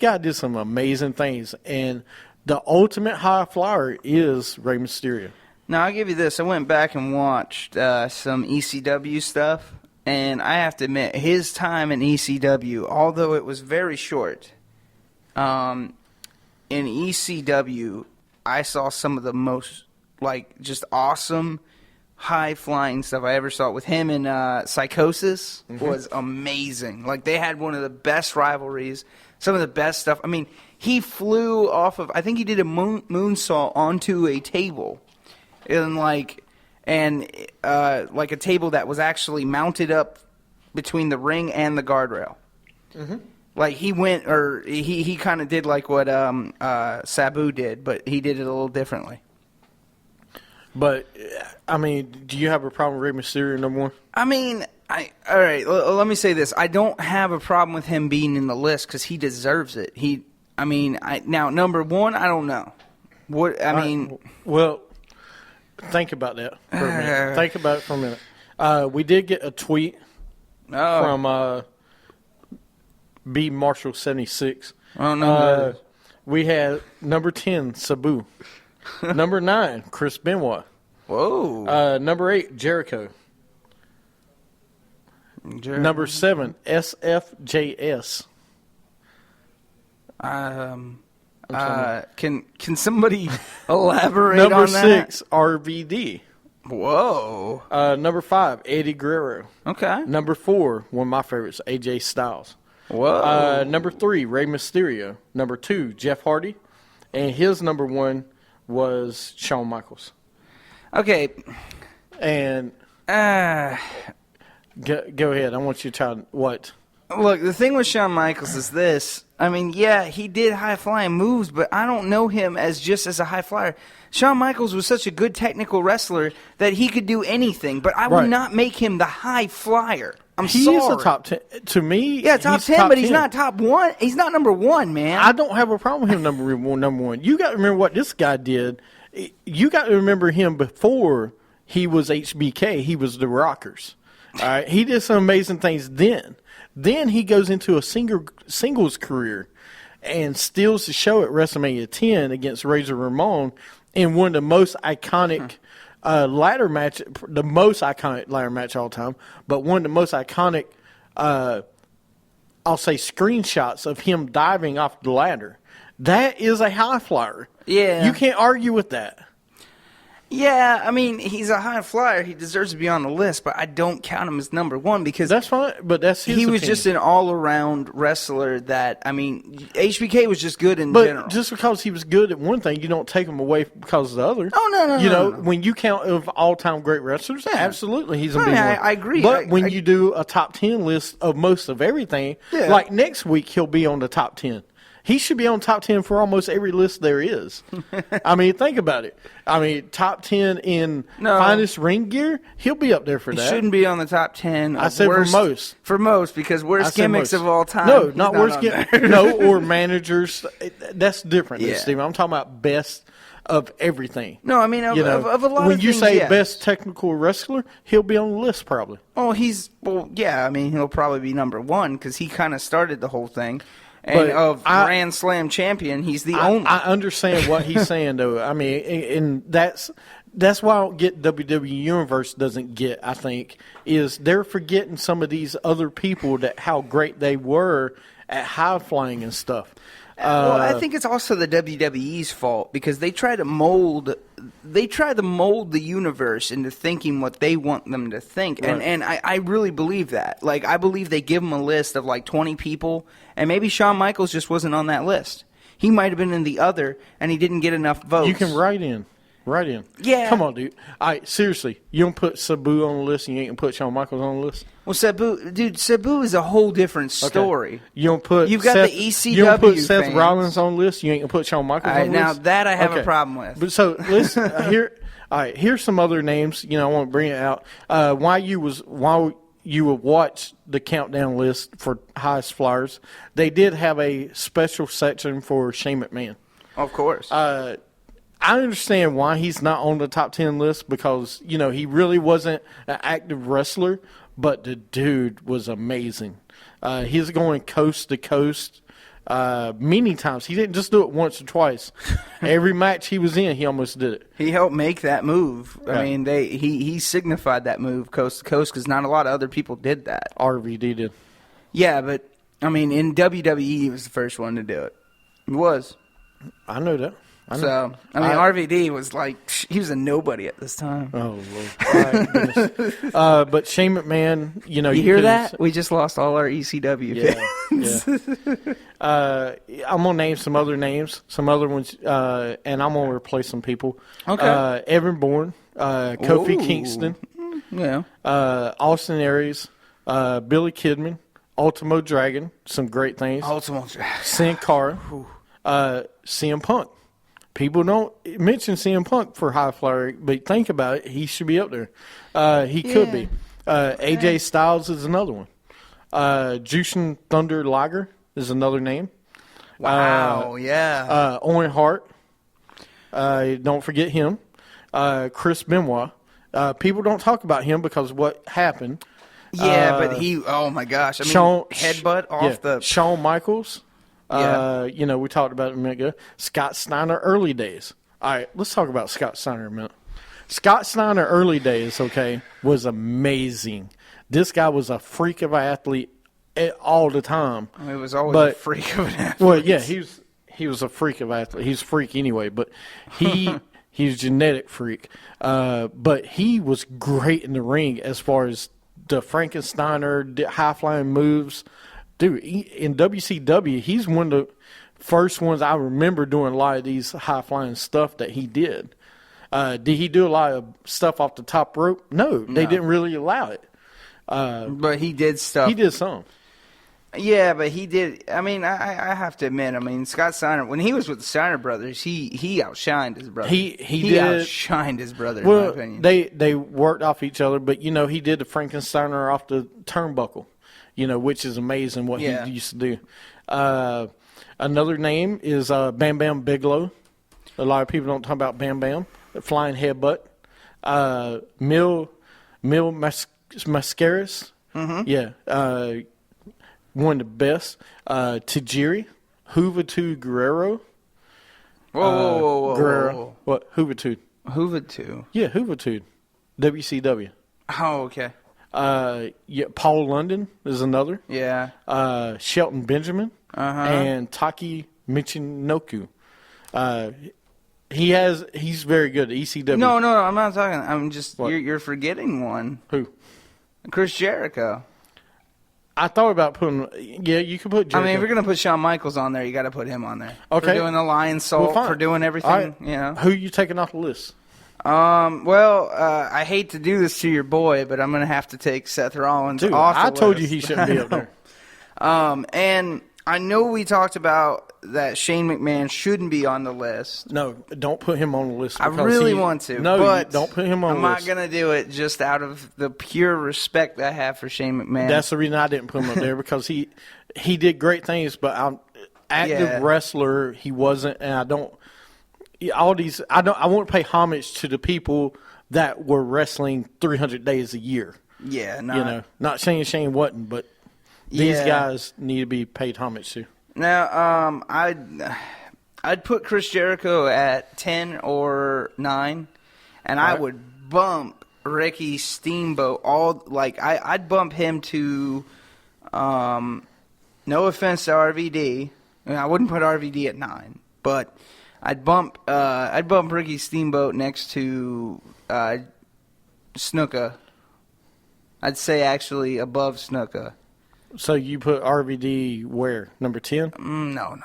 guy did some amazing things, and the ultimate high flyer is Rey Mysterio. Now, I'll give you this. I went back and watched some ECW stuff, and I have to admit, his time in ECW, although it was very short, in ECW, I saw some of the most, like, just awesome, high-flying stuff I ever saw. With him and Psychosis was amazing. Like, they had one of the best rivalries, some of the best stuff. I mean, he flew off of, I think he did a moonsault onto a table. And like a table that was actually mounted up between the ring and the guardrail. Mm-hmm. Like he went, or he kind of did like what Sabu did, but he did it a little differently. But I mean, do you have a problem with Rey Mysterio no more? I mean, all right. Let me say this: I don't have a problem with him being in the list because he deserves it. Now number one, I don't know. Well. Think about that for a minute. Think about it for a minute. We did get a tweet from B Marshall 76. Oh no! We had number 10 Sabu, number 9 Chris Benoit. Whoa! Number 8 Jericho. Number 7 SFJS. Can somebody elaborate on that? Number 6 RVD. Whoa. Number 5 Eddie Guerrero. Okay. Number 4, one of my favorites, AJ Styles. Whoa. Number 3 Rey Mysterio. Number 2 Jeff Hardy, and his number 1 was Shawn Michaels. Okay. And go ahead. I want you to try what. Look, the thing with Shawn Michaels is this. I mean, yeah, he did high-flying moves, but I don't know him as just as a high flyer. Shawn Michaels was such a good technical wrestler that he could do anything, but I would not make him the high flyer. He is a top 10. To me, yeah, top 10, but he's not top 1. He's not number 1, man. I don't have a problem with him number one. You got to remember what this guy did. You got to remember him before he was HBK. He was the Rockers. All right, he did some amazing things then. Then he goes into a singles career and steals the show at WrestleMania 10 against Razor Ramon in one of the most iconic ladder match, the most iconic ladder match of all time, but one of the most iconic, I'll say, screenshots of him diving off the ladder. That is a high flyer. Yeah. You can't argue with that. Yeah, I mean, he's a high flyer. He deserves to be on the list, but I don't count him as number 1 because that's fine. But that's his opinion. Was just an all-around wrestler. That I mean, HBK was just good in general. But just because he was good at one thing, you don't take him away because of the other. Oh no, no. When you count of all-time great wrestlers, absolutely, he's a big one. I agree. But when you do a top 10 list of most of everything, like next week, he'll be on the top 10. He should be on top 10 for almost every list there is. I mean, think about it. I mean, top 10 in finest ring gear, he'll be up there for that. He shouldn't be on the top 10. I said worst, for most. For most, because worst gimmicks of all time. No, not worst gimmicks. No, or managers. That's different, Steve. I'm talking about best of everything. No, I mean, of a lot of things, when you say best technical wrestler, he'll be on the list probably. Oh, I mean, he'll probably be number 1 because he kind of started the whole thing. And Grand Slam champion, he's the only. I understand what he's saying, though. I mean, and that's why I don't get WWE Universe doesn't get, I think, is they're forgetting some of these other people that how great they were at high flying and stuff. Well, I think it's also the WWE's fault because they try to mold the universe into thinking what they want them to think. Right. And I really believe that. Like, I believe they give them a list of like 20 people, and maybe Shawn Michaels just wasn't on that list. He might have been in the other, and he didn't get enough votes. You can write in. Yeah. Come on, dude. Seriously, you don't put Sabu on the list and you ain't going to put Shawn Michaels on the list? Well, Sabu is a whole different story. Okay. You don't put You've got the ECW You don't put fans. Seth Rollins on the list, you ain't going to put Shawn Michaels on the list? Now, that I have a problem with. But so, listen, here's some other names. I want to bring it out. While you would watch the countdown list for highest flyers, they did have a special section for Shane McMahon. Of course. I understand why he's not on the top 10 list because, he really wasn't an active wrestler, but the dude was amazing. He's going coast to coast many times. He didn't just do it once or twice. Every match he was in, he almost did it. He helped make that move. Yeah. I mean, he signified that move coast to coast because not a lot of other people did that. RVD did. Yeah, but, I mean, in WWE, he was the first one to do it. He was. I know that. So, I mean, RVD was like, he was a nobody at this time. Oh, Lord. All right, goodness. But Shane McMahon, you hear that? We just lost all our ECW fans. Yeah. I'm going to name some other names, some other ones, and I'm going to replace some people. Okay. Evan Bourne, Kofi Ooh. Kingston, Yeah. Austin Aries, Billy Kidman, Ultimo Dragon, some great things. Ultimo Sin Cara, CM Punk. People don't mention CM Punk for high flyer, but think about it, he should be up there. He could be. AJ Styles is another one. Jushin Thunder Liger is another name. Wow, yeah. Owen Hart. Don't forget him. Chris Benoit. People don't talk about him because of what happened. Yeah, but oh my gosh. I mean, headbutt off the. Shawn Michaels. Yeah. We talked about it a minute ago. Scott Steiner early days. All right, let's talk about Scott Steiner a minute. Scott Steiner early days, was amazing. This guy was a freak of an athlete all the time. I mean, it was always a freak of an athlete. Well, yeah, he was a freak of an athlete. He's a freak anyway, but he's a genetic freak. But he was great in the ring as far as the Frankensteiner high-flying moves. Dude, in WCW, he's one of the first ones I remember doing a lot of these high-flying stuff that he did. Did he do a lot of stuff off the top rope? No, they didn't really allow it. But he did stuff. He did some. Yeah, but he did. I mean, I have to admit, I mean, Scott Steiner, when he was with the Steiner brothers, he outshined his brother. He did outshined his brother, well, in my opinion. They worked off each other, but, he did the Frankensteiner off the turnbuckle. Which is amazing what he used to do. Another name is Bam Bam Bigelow. A lot of people don't talk about Bam Bam. The flying headbutt. Mil Mascaras. Mm-hmm. Yeah. One of the best. Tajiri. Juventud Guerrero. Whoa. Guerrero. What? Juventud. Juventud. Yeah, Juventud. WCW. Oh, okay. Paul London is another. Yeah. Shelton Benjamin and Taki Michinoku. He's very good at ECW. No, I'm not talking. I'm just you're forgetting one. Who? Chris Jericho. I thought about putting. Yeah, you could put Jericho. I mean, if you're gonna put Shawn Michaels on there, you got to put him on there. Okay. For doing the lion salt, for doing everything. Right. Who are you taking off the list? I hate to do this to your boy, but I'm going to have to take Seth Rollins off the list. I told you he shouldn't be up there. And I know we talked about that Shane McMahon shouldn't be on the list. No, don't put him on the list. I really want to. No, but don't put him on the list. I'm not going to do it just out of the pure respect I have for Shane McMahon. That's the reason I didn't put him up there, because he did great things, but active wrestler he wasn't, and I don't. I want to pay homage to the people that were wrestling 300 days a year. Yeah, not saying Shane wasn't, but these guys need to be paid homage to. Now, I'd put Chris Jericho at 10 or 9, and I would bump Ricky Steamboat I'd bump him to. No offense to RVD, I wouldn't put RVD at 9, but. I'd bump Ricky Steamboat next to Snuka. I'd say actually above Snuka. So you put RVD where? Number 10? No.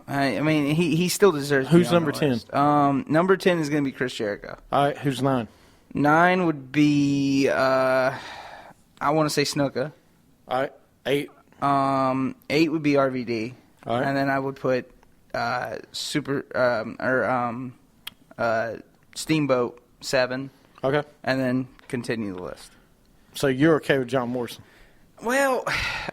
I mean, he still deserves. Who's number 10? Number 10 is going to be Chris Jericho. All right, who's 9? 9 would be I want to say Snuka. All right, 8. 8 would be RVD. All right, and then I would put. Steamboat 7. Okay. And then continue the list. So you're okay with John Morrison? Well,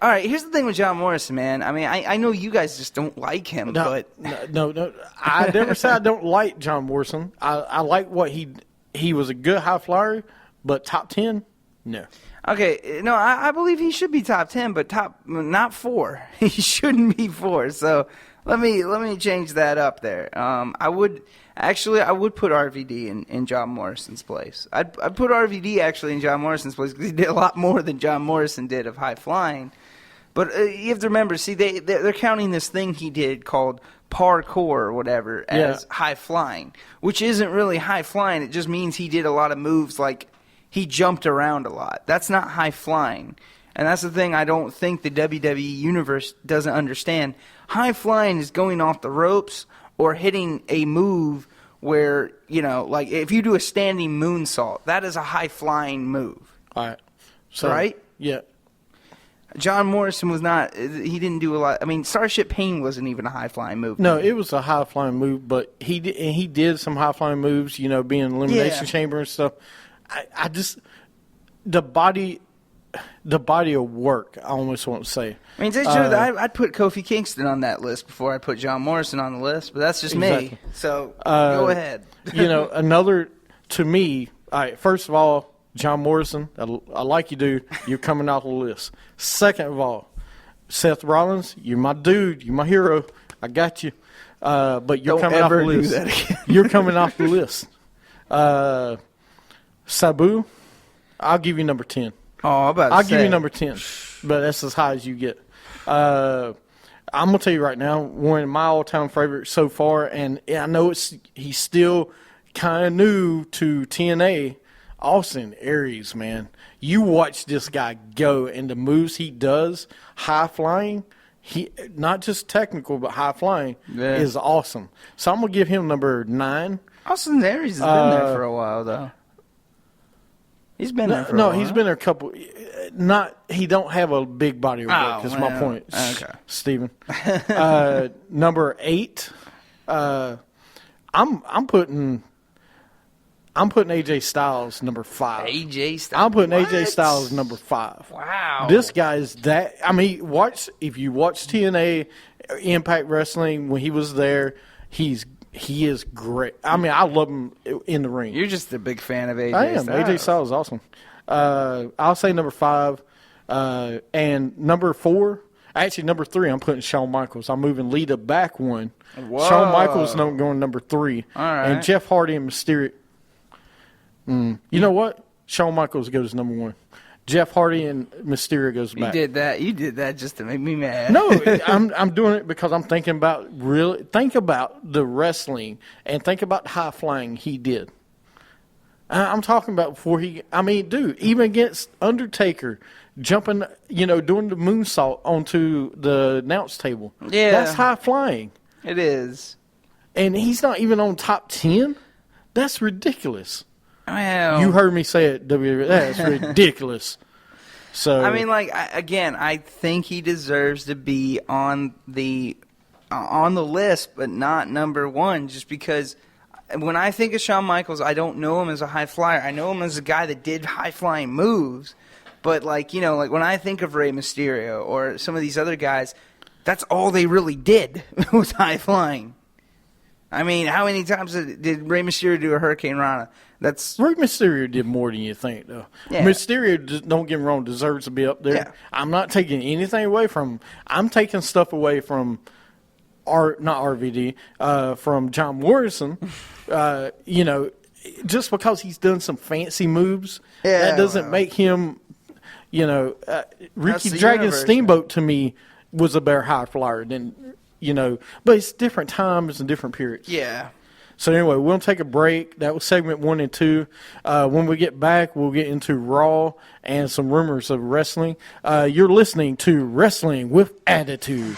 all right. Here's the thing with John Morrison, man. I mean, I know you guys just don't like him, but no. I never said I don't like John Morrison. I like what he was a good high flyer, but top 10, no. Okay, no, I believe he should be top 10, but not 4. He shouldn't be 4. So let me change that up there. I would put RVD in John Morrison's place. I'd put RVD actually in John Morrison's place because he did a lot more than John Morrison did of high flying. But you have to remember, see, they're counting this thing he did called parkour or whatever as high flying, which isn't really high flying. It just means he did a lot of moves like he jumped around a lot. That's not high flying. And that's the thing I don't think the WWE Universe doesn't understand. High flying is going off the ropes or hitting a move where, like if you do a standing moonsault, that is a high flying move. All right. So, right? Yeah. John Morrison was not, he didn't do a lot. I mean, Starship Pain wasn't even a high flying move. No, it was a high flying move, but he did some high flying moves, being in Elimination Chamber and stuff. I just, the body of work, I almost want to say. I mean, I'd put Kofi Kingston on that list before I put John Morrison on the list, but that's just me. So go ahead. Another, to me, all right, first of all, John Morrison, I like you, dude. You're coming off the list. Second of all, Seth Rollins, you're my dude. You're my hero. I got you. But you're coming off the list. You're coming off the list. Sabu, I'll give you number 10. Oh, I'll give you number 10, but that's as high as you get. I'm gonna tell you right now, one of my all-time favorites so far, and I know he's still kind of new to TNA. Austin Aries, man, you watch this guy go, and the moves he does, high flying. He not just technical, but high flying is awesome. So I'm gonna give him number 9. Austin Aries has been there for a while, though. He's been there for a while. No, he's been there a couple. He don't have a big body of work. Is my point. Okay, Steven. Number 8. I'm putting AJ Styles number 5. AJ Styles. I'm putting AJ Styles number 5. Wow. This guy is that. I mean, if you watch TNA Impact Wrestling when he was there, he is great. I mean, I love him in the ring. You're just a big fan of AJ I am. Styles. AJ Styles is awesome. I'll say number 5. And number 4, actually number 3, I'm putting Shawn Michaels. I'm moving Lita back one. Whoa. Shawn Michaels going number 3. All right. And Jeff Hardy and Mysterio. You know what? Shawn Michaels goes number 1. Jeff Hardy and Mysterio goes back. You did that just to make me mad. No, I'm doing it because I'm thinking about the wrestling and think about the high flying he did. I'm talking about before dude, even against Undertaker, jumping, doing the moonsault onto the announce table. Yeah. That's high flying. It is. And he's not even on top 10? That's ridiculous. Well, you heard me say it, WWE. That's ridiculous. So I mean, I think he deserves to be on the list, but not number 1, just because when I think of Shawn Michaels, I don't know him as a high flyer. I know him as a guy that did high flying moves, but when I think of Rey Mysterio or some of these other guys, that's all they really did was high flying. I mean, how many times did Rey Mysterio do a Hurricane Rana? Rey Mysterio did more than you think, though. Yeah. Mysterio, don't get me wrong, deserves to be up there. Yeah. I'm not taking anything away from him. I'm taking stuff away from not RVD, from John Morrison. Just because he's done some fancy moves, that doesn't make him. Ricky Dragon Steamboat to me was a better high flyer than. But it's different times and different periods. Yeah. So anyway, we'll take a break. That was segment 1 and 2. When we get back, we'll get into Raw and some rumors of wrestling. You're listening to Wrestling with Attitude.